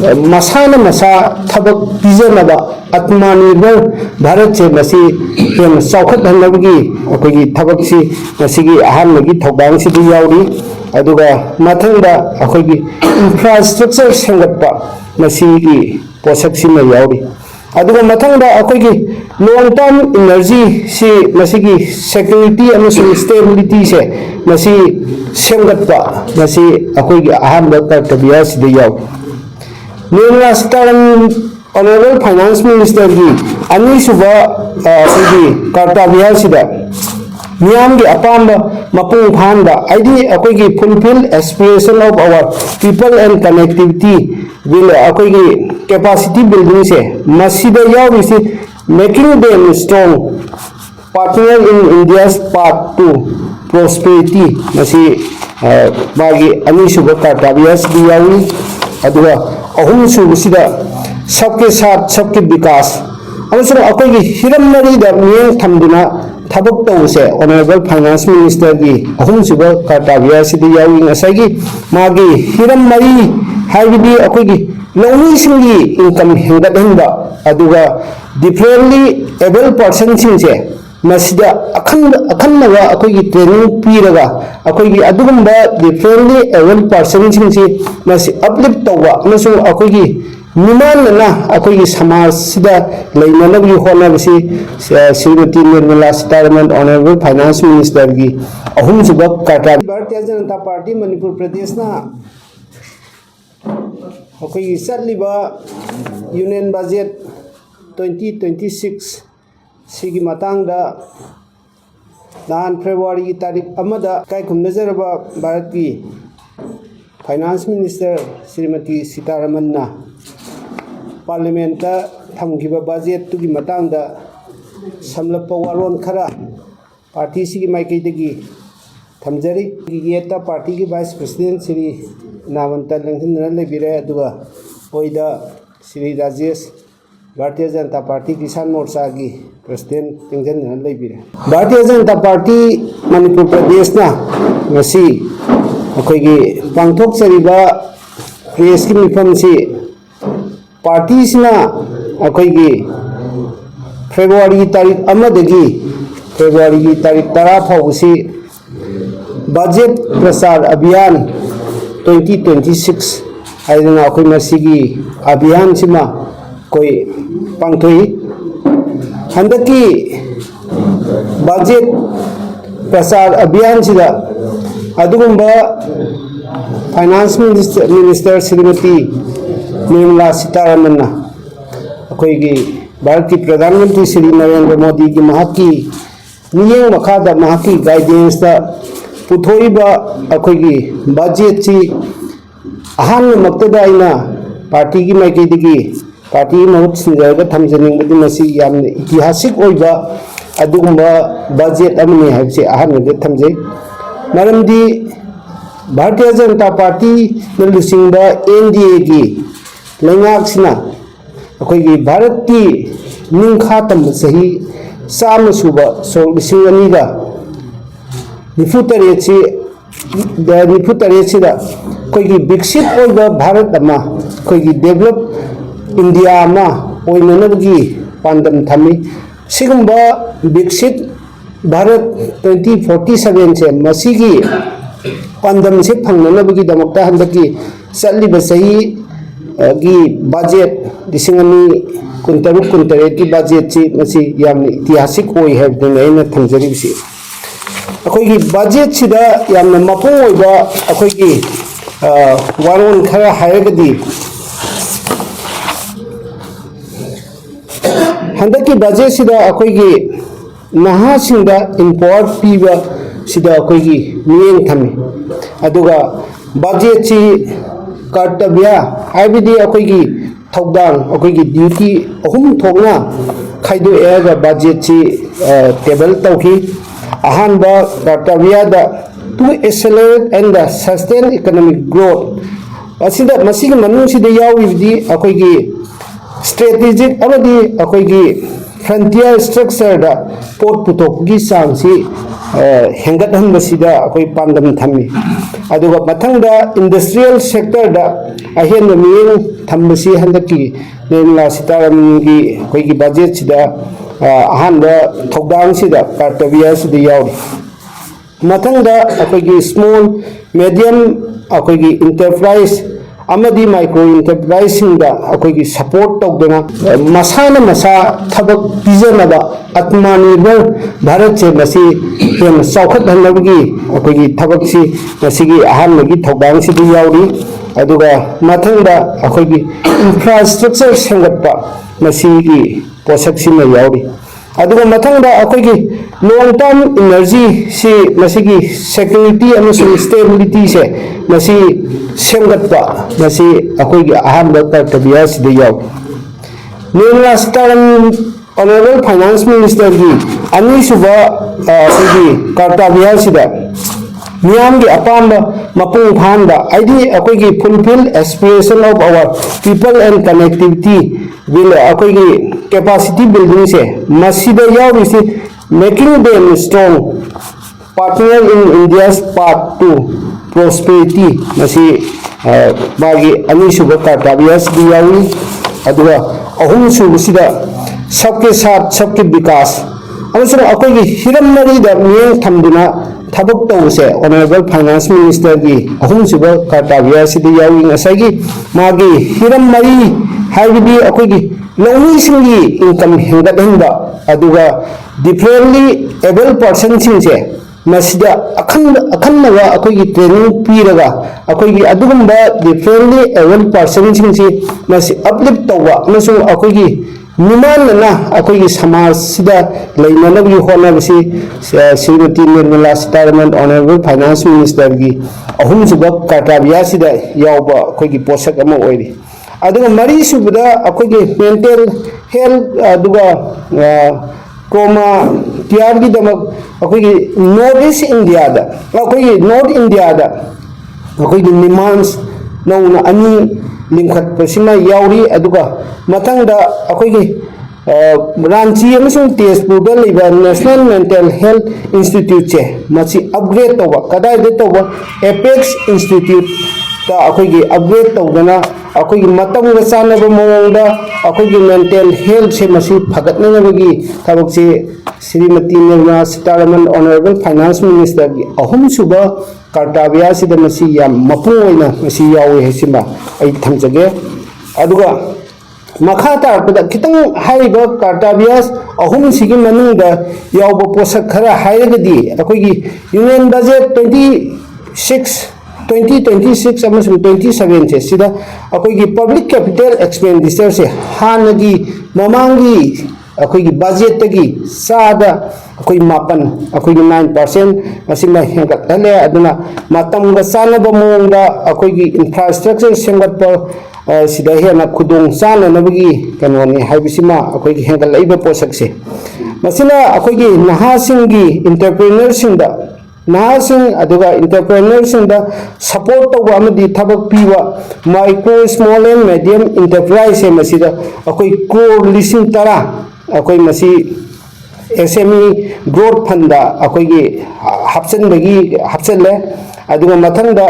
मसाना मसा थबक पीजनबा आत्मनिर्भर भारत से मसी हेन चौखत हनबगी अखोगी थबक सी मसीगी अहानगी थौदांग सिदि यावरी अदुगा मथंगदा अखोगी इंफ्रास्ट्रक्चर सेंगटपा मसीगी पोषक सिम यावरी अदुगा मथंगदा अखोगी लॉन्ग टर्म एनर्जी से मसीगी सिक्योरिटी अमसुंग स्टेबिलिटी से मसी सेंगटपा मसी अखोगी अहानबा कर्तव्य सिदि यावरी Nirmala Sitharaman honourable finance minister की अनीसुबा कर्तव्य सिदा मियाम की अपाम मपुंग फानदा आइदी अकोगी fulfil aspiration of our people and connectivity will अकोगी कैपेसिटी बिल्डिंग से मसीदा यावरिसी making them strong partner in India's path to prosperity मसी मागी अनीसुबा कर्तव्य सिदा यावरी अदुगा अहुम सुबसिदा सबके साथ सबके विकास अकोगी हिरम मरीद मियंग थमदुना थबक तौसे ऑनरेबल फाइनेंस मिनिस्टर की अहुम सुब कर्तव्य सिदि यावी ngसागी मागी हिरम मरी हाइबिदि अकोगी लौमीसिंगी इनकम हेंगदहंबा अदुगा डिफरेंटली एबल पर्सन सिंसे मसिदा अखन्नवा अकोगी ट्रेनिंग पीरगा अकोगी अदुगुंबा डिफरेंटली एबल पर्सन सिंसे मसि अपलिफ्ट तौबा अमसुंग अकोगी निमानना अकोगी समाज सिदा लैननबगी होनबसी Shrimati Nirmala Sitharaman honourable finance minister की अहुम सुब कर्तव्य भारतीय जनता पार्टी मणिपुर प्रदेश ना अकोगी चलिबा यूनियन बजट 2026 सिगी मतंगदा नान फेब्रुआरी की तारीख अमदा कायखुम नजरबा भारत की फाइनेंस मिनिस्टर श्रीमती सीतारमण ना पार्लियामेंट थमखिबा बजट तुगी मतंगदा समलप वालोन खरा पार्टी सिगी माइकैदगी थमजरी येता पार्टी की vice president Shri नामंत लंघन लेबिरे अदुगा ओइदा Shri Rajesh Bharatiya Janata party किसान मोर्चा की प्रेसिडेंट तिंगजन लेबिरे भारतीय जनता पार्टी मणिपुर प्रदेश ना ngasi अखोगी पांथोकचरिबा प्रेस की मिफम से पार्टी सिना अखोगी फेब्रुआरी तारीख अमदगी फेब्रुआरी की तारीख 10 फाउसी बजट प्रसार अभियान 2026 आइदना अखोई मसीगी अभियान सिमा कोई पांथोई हंदकी बजट प्रसार अभियान सिदा अदुगुंबा फाइनेंस मिनिस्टर श्रीमती निर्मला सीतारमण अखोगी भारत की प्रधानमंत्री श्री नरेंद्र मोदी की महकी मियंग मखादा महकी गाइडेंस दा पुथोइबा अखोगी बजट सी अहान मक्तदा आइना पार्टी की माइकैदगी पार्टी महूत सिंजरगा थमजनिंगबदि मसी यामने ऐतिहासिक ओइबा अदुगुंबा बजट अमने हाइबसे अहानगदे थमजे मरमदी भारतीय जनता पार्टी लुसिंगबा एनडीए की लैंगाक्सिना अखोगी भारत की निंखातम सही चाम सुबा सोंग लिसिंग अनीगा निफु तरेत सिदा अखोगी विकसित ओइबा भारत अमा अखोगी डेवलप इंडिया अमा ओइननबगी पांदम थमी सिगुंबा विकसित भारत 2047 से मसीगी पांदम से फंगनबगी दमकता हंदकी चलिबा सही की बजट लिसिंगनी कुंतरुक कुंतरेत की बजट से मसी यामनी ऐतिहासिक ओइ हैबदन अइना थंजरिबसी अखोगी बजट सिदा यामना मपुंग ओइबा अखोगी वारोन खरा हायगदी हंदकी बजट सिदा अखोगी नहासिंगदा इम्पोर्ट पीबा सिदा अखोगी मियेंग थमे अदुगा बजट सी कर्तव्य हाइबिदि अखोगी थौदांग अखोगी ड्यूटी अहुम थोंना खाइदोएगा बजट सी टेबल तौखी अहानबा कर्तव्य दा to accelerate and sustain economic growth असिदा मसिग मनु सिदा याविदि अखोगी स्ट्रेटेजिक अमदी अखोगी फ्रंटियर स्ट्रक्चर पोट पुथोकगी चांगसी हेंगतहनबसीदा अखोई पांडम थम्मी अदुगा मथंगदा इंडस्ट्रियल सेक्टर दा अहेन मियें थम्बसी हंदकी निर्मला सीतारमणगी अखोई बजेट सिदा अहानबा थौदांग सिदा कर्तव्य सिदा यावरी मथंगदा अखोई स्मॉल मीडियम अखोई इंटरप्राइज अमदी माइक्रो इंटरप्राइज अखोई सपोर्ट तौदना मसाना मसा थबक पीजनब आत्मनिर्भर भारत से मसी हेन चौखटहनबगी अखोई थबकसी मसीगी अहानबगी थौदांगसिदि यावरी अदुगा मथंगदा अखोई इंफ्रास्ट्रक्चर सेंगटपा मसीगी पोषकसिना यावरी अदुगा मथंगदा अखोई लॉन्ग टर्म एनर्जी से मसीगी सिक्योरिटी अमसुंग स्टेबिलिटी से मसी सेंगटपा मसी अखोई अहानब कर्तव्य सिदा याव Nirmala Sitharaman honourable finance minister की अनीसुबा अखोई कर्तव्य सिदा मियाम की अपाम मपुंग फानदा आइदी अखोई fulfil aspiration of our people and connectivity will अखोई कैपेसिटी बिल्डिंग से मसीदा यावरिसी making them strong partner in India's path to prosperity मसी मागी अनीसुबा कर्तव्य सिदा यावरी अदुगा अहुमसुबसिदा सबके साथ सबके विकास अमसुंग अखोई हिरम मरीदा मियें थमदुना थबक तौसे ऑनरेबल फाइनेंस मिनिस्टर की अहुमसुबा कर्तव्य सिदा यावरी ngसागी मागी हिरम मरी हाइबदी अखोई लौमीसिंगी इनकम हेंगतहनबा अदुगा डिफरेंटली एबल पर्सन सिंसे मसिदा अखन्नबा अखोई ट्रेनिंग पीरगा अखोई अदुगुंबा डिफरेंटली एबल पर्सन सिंसे मसि अपलिफ्ट तौबा अमसुंग अखोई निमानना अखोई समाज सिदा लेननबगी होनबसी Shrimati Nirmala Sitharaman honourable finance minister की अहुमसुबा कर्तव्य सिदा यावबा अखोई पोषक अमा ओइरी अदुगा मरी सुबदा अखोई मेंटल हेल्थ अदुगा ट्रोमा केयर की दमक अखोई नॉर्थ ईस्ट इंडिया दा अखोई नॉर्थ इंडिया दा अखोई निमांस नौना अनि लिंखटपसिमा यावरी अदुगा मथंगदा अखोई रांची अमसुंग तेजपुरदा लेबा नेशनल मेंटल हेल्थ इंस्टीट्यूट से मसी अपग्रेड तौबा कदाइदे तौबा एपेक्स इंस्टीट्यूट ता अखोई अपग्रेड तौदना अखोई मतंग चानब मौंगदा अखोई मेंटल हेल्थ से मसी फगतनबगी थबक से Shrimati Nirmala Sitharaman honourable finance minister की अहुमसुबा कर्तव्य सिदा मसी याम मपुंग ओइना मसी यावे हेसिमा आई थमजगे अदुगा मखा तारपदा खितंग हाइबा कर्तव्य अहुम सिगी मनुंगदा यावबा पोषक खरा हाइरगदी अखोई यूनियन बजट 2026 अमसुंग 27 से सिदा अखोई पब्लिक कैपिटल एक्सपेंडिचर से हानगी ममांगी अखोई बजेट तगी सादा अखोई मापन अखोई 9% असिमा हेंगतले अदुना मतमगा चानब मोंगदा अखोई इंफ्रास्ट्रक्चर सेंगतप सिदा हेना खुदोंग चाननबगी कनोनी हाइबिसिमा अखोई हेंगतलैबा पोषक से मसिना अखोई नहासिंगी इंटरप्रेन्योर सिंगदा नहासिंग अदुगा इंटरप्रेन्योर सिंगदा सपोर्ट तौबा अमदी थबक पीवा micro small and medium enterprise से मसिदा अखोई करोड़ लिसिंग तरा अखोई मसी SME ग्रोथ फंड अखोई हपचनले अदुगा मथंगदा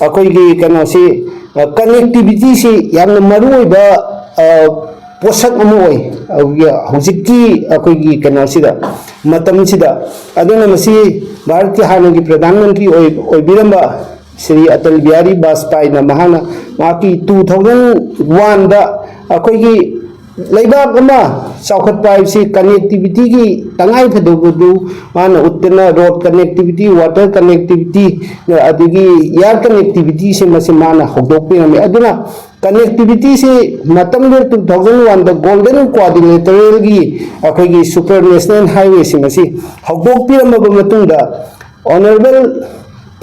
अखोई कनोसी कनेक्टिविटी से यामना मरुओइबा पोषक अमा ओइ हौजिकी अखोई कनोसिदा मतमसिदा अदुना मसी भारत के हानगी प्रधानमंत्री ओइबिरंबा श्री अटल बिहारी वाजपेयी ना महाना माकी 2001 दा अखोई लेबाक अमा चौखटपाइबसी कनेक्टिविटी की तंगाई फदबदु माना उत्तना रोड कनेक्टिविटी वाटर कनेक्टिविटी अदुगी एयर कनेक्टिविटी से मसे माना होदोपिरमे अदुना कनेक्टिविटी से मतम 2001 दा गोल्डन क्वाड्रिलेटरल की अखोई सुपर नेशनल हाईवे से मसी होदोपिरमबा मतुंगदा ऑनरेबल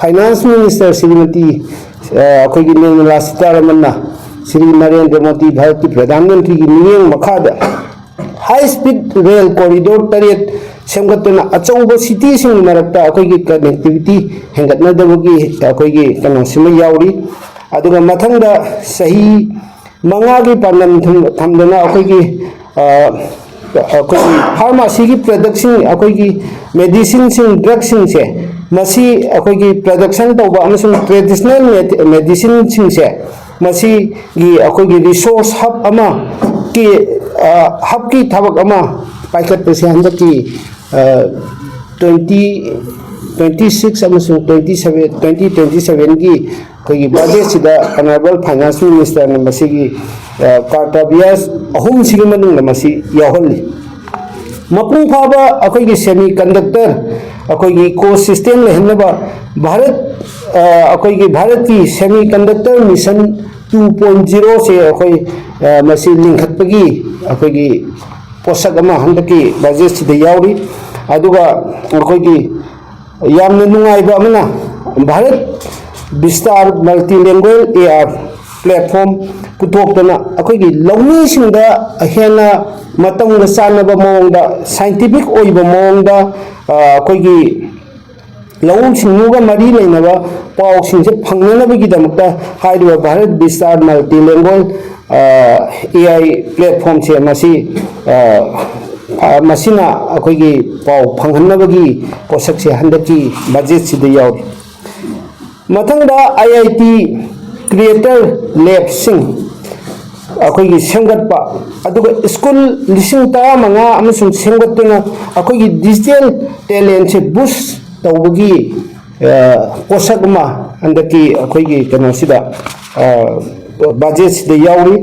फाइनेंस मिनिस्टर श्रीमती अखोई निर्मला सीतारमण श्री नरेंद्र मोदी भारत की प्रधानमंत्री की नियम मखाद हाई स्पीड रेल कॉरिडोर तरेट सेमगतना अचौब सिटी सिंग मरक्ता अखोई कनेक्टिविटी हेंगतनदबगी अखोई कनोसिमा यावरी अदुगा मथंगदा सही मंगा की पानम थमदना अखोई ꯑꯩꯈꯣꯏꯒꯤ ꯐꯥꯔꯃꯥꯁꯤꯒꯤ ꯄ꯭ꯔꯗꯛꯁꯤꯡ ꯑꯩꯈꯣꯏꯒꯤ ꯃꯦꯗꯤꯁꯤꯟꯁꯤꯡ ꯗ꯭ꯔꯒꯁꯤꯡꯁꯦ ꯃꯁꯤ ꯑꯩꯈꯣꯏꯒꯤ ꯄ꯭ꯔꯗꯛꯁꯟ ꯇꯧꯕ ꯑꯃꯁꯨꯡ ꯇ꯭ꯔꯦꯗꯤꯁꯅꯦꯜ ꯃꯦꯗꯤꯁꯤꯟꯁꯤꯡꯁꯦ ꯃꯁꯤꯒꯤ ꯑꯩꯈꯣꯏꯒꯤ ꯔꯤꯁꯣꯔꯁ ꯍꯕ ꯑꯃ ꯍꯕꯀꯤ ꯊꯕꯛ ꯑꯃ ꯄꯥꯏꯈꯠꯄꯁꯦ ꯍꯟꯗꯛꯀꯤ 2026 ꯑꯃꯁꯨꯡ 2027ꯒꯤ ꯑꯩꯈꯣꯏꯒꯤ ꯕꯖꯦꯠꯁꯤꯗ ꯑꯣꯅꯔꯦꯕꯜ ꯐꯥꯏꯅꯥꯟꯁ ꯃꯤꯅꯤꯁꯇꯔꯅ ꯃꯁꯤꯒꯤ ꯀꯥꯔꯇꯥꯕꯤꯌꯥꯁ ꯑꯍꯨꯝꯁꯤꯒꯤ ꯃꯅꯨꯡꯗ ꯃꯁꯤ ꯌꯥꯎꯍꯜꯂꯤ ꯃꯄꯨꯡ ꯐꯥꯕ ꯑꯩꯈꯣꯏꯒꯤ ꯁꯦꯃꯤ ꯀꯟꯗꯛꯇꯔ ꯑꯩꯈꯣꯏꯒꯤ ꯏꯀꯣ ꯁꯤꯁꯇꯦꯝ ꯂꯩꯍꯟꯅꯕ ꯑꯩꯈꯣꯏꯒꯤ ꯚꯥꯔꯠꯀꯤ ꯁꯦꯃꯤ ꯀꯟꯗꯛꯇꯔ ꯃꯤꯁꯟ 2.0 ꯁꯦ ꯑꯩꯈꯣꯏ ꯃꯁꯤ ꯂꯤꯡꯈꯠꯄꯒꯤ ꯑꯩꯈꯣꯏꯒꯤ ꯄꯣꯠꯁꯛ ꯑꯃ ꯍꯟꯗꯛꯀꯤ ꯕꯖꯦꯠꯁꯤꯗ ꯌꯥꯎꯔꯤ ꯑꯗꯨꯒ ꯑꯩꯈꯣꯏꯒꯤ ꯌꯥꯝꯅ ꯅꯨꯡꯉꯥꯏꯕ ꯑꯃꯅ ꯚꯥꯔꯠ ꯕꯤꯁꯇꯥꯔ ꯃꯜꯇꯤꯂꯦꯡꯒ꯭ꯋꯦꯜ AR ꯄ꯭ꯂꯦꯠꯐꯣꯝ ꯄꯨꯊꯣꯛꯇꯨꯅ ꯑꯩꯈꯣꯏꯒꯤ ꯂꯧꯃꯤꯁꯤꯡꯗ ꯍꯦꯟꯅ ꯃꯇꯝꯒ ꯆꯥꯟꯅꯕ ꯃꯑꯣꯡꯗ ꯁꯥꯏꯟꯇꯤꯐꯤꯛ ꯑꯣꯏꯕ ꯃꯑꯣꯡꯗ ꯑꯩꯈꯣꯏꯒꯤ ꯂꯧꯎ ꯁꯤꯡꯎꯒ ꯃꯔꯤ ꯂꯩꯅꯕ ꯄꯥꯎꯁꯤꯡꯁꯦ ꯐꯪꯅꯅꯕꯒꯤꯗꯃꯛꯇ ꯍꯥꯏꯔꯤꯕ ꯚꯥꯔꯠ ꯕꯤꯁꯇꯥꯔ ꯃꯜꯇꯤꯂꯦꯡꯒ꯭ꯋꯦꯜ AI ꯄ꯭ꯂꯦꯠꯐꯣꯝꯁꯦ ꯃꯁꯤꯅ ꯑꯩꯈꯣꯏꯒꯤ ꯄꯥꯎ ꯐꯪꯍꯟꯅꯕꯒꯤ ꯄꯣꯠꯁꯛꯁꯦ ꯍꯟꯗꯛꯀꯤ ꯕꯖꯦꯠꯁꯤꯗ ꯌꯥꯎꯔꯤ ꯃꯊꯪꯗ IIT ꯀ꯭ꯔꯤꯌꯦꯇꯔ ꯂꯦꯕꯁꯤꯡ ꯑꯩꯈꯣꯏꯒꯤ ꯁꯦꯝꯒꯠꯄ ꯑꯗꯨꯒ ꯁ꯭ꯀꯨꯜ 15,000 ꯑꯃꯁꯨꯡ ꯁꯦꯝꯒꯠꯇꯨꯅ ꯑꯩꯈꯣꯏꯒꯤ ꯗꯤꯖꯤꯇꯦꯜ ꯇꯦꯂꯦꯟꯁꯦ ꯕꯨꯁ ꯇꯧꯕꯒꯤ ꯄꯣꯠꯁꯛ ꯑꯃ ꯍꯟꯗꯛꯀꯤ ꯑꯩꯈꯣꯏꯒꯤ ꯀꯩꯅꯣꯁꯤꯗ ꯕꯖꯦꯠꯁꯤꯗ ꯌꯥꯎꯔꯤ